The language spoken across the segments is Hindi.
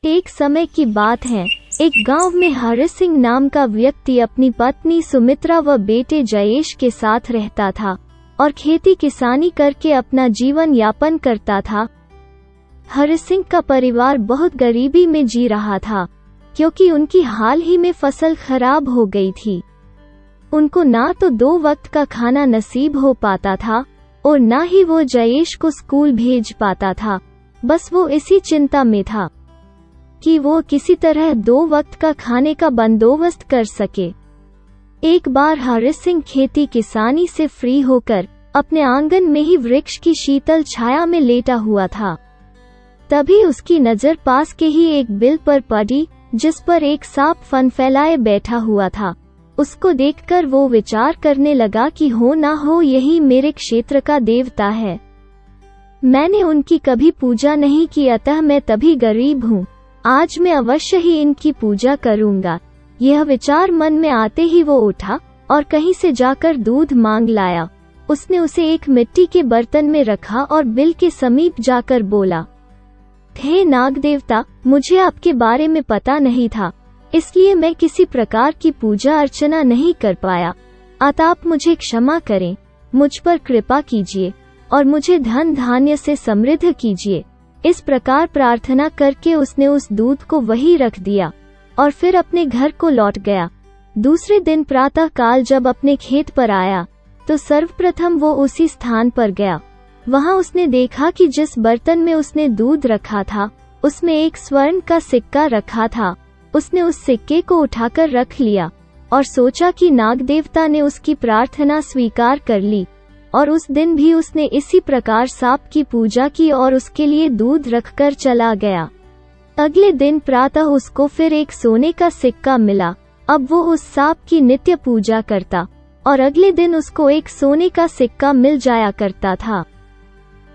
एक समय की बात है, एक गांव में हरि सिंह नाम का व्यक्ति अपनी पत्नी सुमित्रा व बेटे जयेश के साथ रहता था और खेती किसानी करके अपना जीवन यापन करता था। हरि सिंह का परिवार बहुत गरीबी में जी रहा था क्योंकि उनकी हाल ही में फसल खराब हो गई थी। उनको ना तो 2 वक्त का खाना नसीब हो पाता था और ना ही वो जयेश को स्कूल भेज पाता था। बस वो इसी चिंता में था कि वो किसी तरह 2 वक्त का खाने का बंदोबस्त कर सके। एक बार हरि सिंह खेती किसानी से फ्री होकर अपने आंगन में ही वृक्ष की शीतल छाया में लेटा हुआ था। तभी उसकी नजर पास के ही एक बिल पर पड़ी जिस पर एक सांप फन फैलाए बैठा हुआ था। उसको देखकर वो विचार करने लगा कि हो ना हो यही मेरे क्षेत्र का देवता है। मैंने उनकी कभी पूजा नहीं की, अतः मैं तभी गरीब हूँ। आज मैं अवश्य ही इनकी पूजा करूँगा। यह विचार मन में आते ही वो उठा और कहीं से जाकर दूध मांग लाया। उसने उसे एक मिट्टी के बर्तन में रखा और बिल के समीप जाकर बोला, हे नाग देवता, मुझे आपके बारे में पता नहीं था, इसलिए मैं किसी प्रकार की पूजा अर्चना नहीं कर पाया। अतः आप मुझे क्षमा करें, मुझ पर कृपा कीजिए और मुझे धन धान्य से समृद्ध कीजिए। इस प्रकार प्रार्थना करके उसने उस दूध को वहीं रख दिया और फिर अपने घर को लौट गया। दूसरे दिन प्रातः काल जब अपने खेत पर आया तो सर्वप्रथम वो उसी स्थान पर गया। वहां उसने देखा कि जिस बर्तन में उसने दूध रखा था उसमें एक स्वर्ण का सिक्का रखा था। उसने उस सिक्के को उठाकर रख लिया और सोचा कि नाग देवता ने उसकी प्रार्थना स्वीकार कर ली, और उस दिन भी उसने इसी प्रकार सांप की पूजा की और उसके लिए दूध रखकर चला गया। अगले दिन प्रातः उसको फिर एक सोने का सिक्का मिला। अब वो उस सांप की नित्य पूजा करता और अगले दिन उसको एक सोने का सिक्का मिल जाया करता था।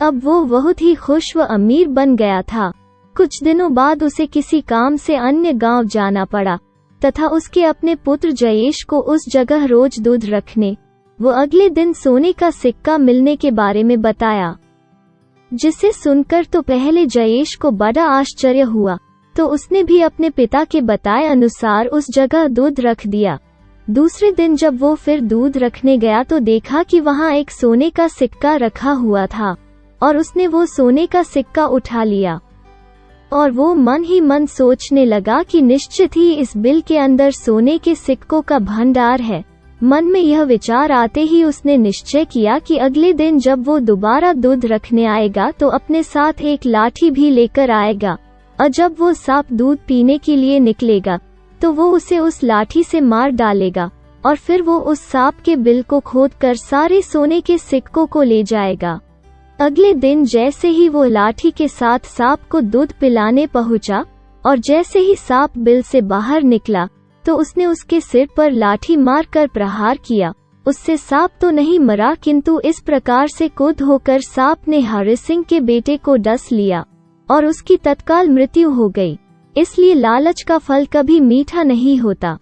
अब वो बहुत ही खुश व अमीर बन गया था। कुछ दिनों बाद उसे किसी काम से अन्य गांव जाना पड़ा तथा उसके अपने पुत्र जयेश को उस जगह रोज दूध रखने वो अगले दिन सोने का सिक्का मिलने के बारे में बताया, जिसे सुनकर तो पहले जयेश को बड़ा आश्चर्य हुआ, तो उसने भी अपने पिता के बताए अनुसार उस जगह दूध रख दिया। दूसरे दिन जब वो फिर दूध रखने गया तो देखा कि वहाँ एक सोने का सिक्का रखा हुआ था और उसने वो सोने का सिक्का उठा लिया और वो मन ही मन सोचने लगा कि निश्चित ही इस बिल के अंदर सोने के सिक्कों का भंडार है। मन में यह विचार आते ही उसने निश्चय किया कि अगले दिन जब वो दोबारा दूध रखने आएगा तो अपने साथ एक लाठी भी लेकर आएगा, और जब वो सांप दूध पीने के लिए निकलेगा तो वो उसे उस लाठी से मार डालेगा और फिर वो उस सांप के बिल को खोदकर सारे सोने के सिक्कों को ले जाएगा। अगले दिन जैसे ही वो लाठी के साथ सांप को दूध पिलाने पहुंचा और जैसे ही सांप बिल से बाहर निकला तो उसने उसके सिर पर लाठी मारकर प्रहार किया। उससे सांप तो नहीं मरा, किंतु इस प्रकार से क्रुद्ध होकर सांप ने हरि सिंह के बेटे को डस लिया और उसकी तत्काल मृत्यु हो गई। इसलिए लालच का फल कभी मीठा नहीं होता।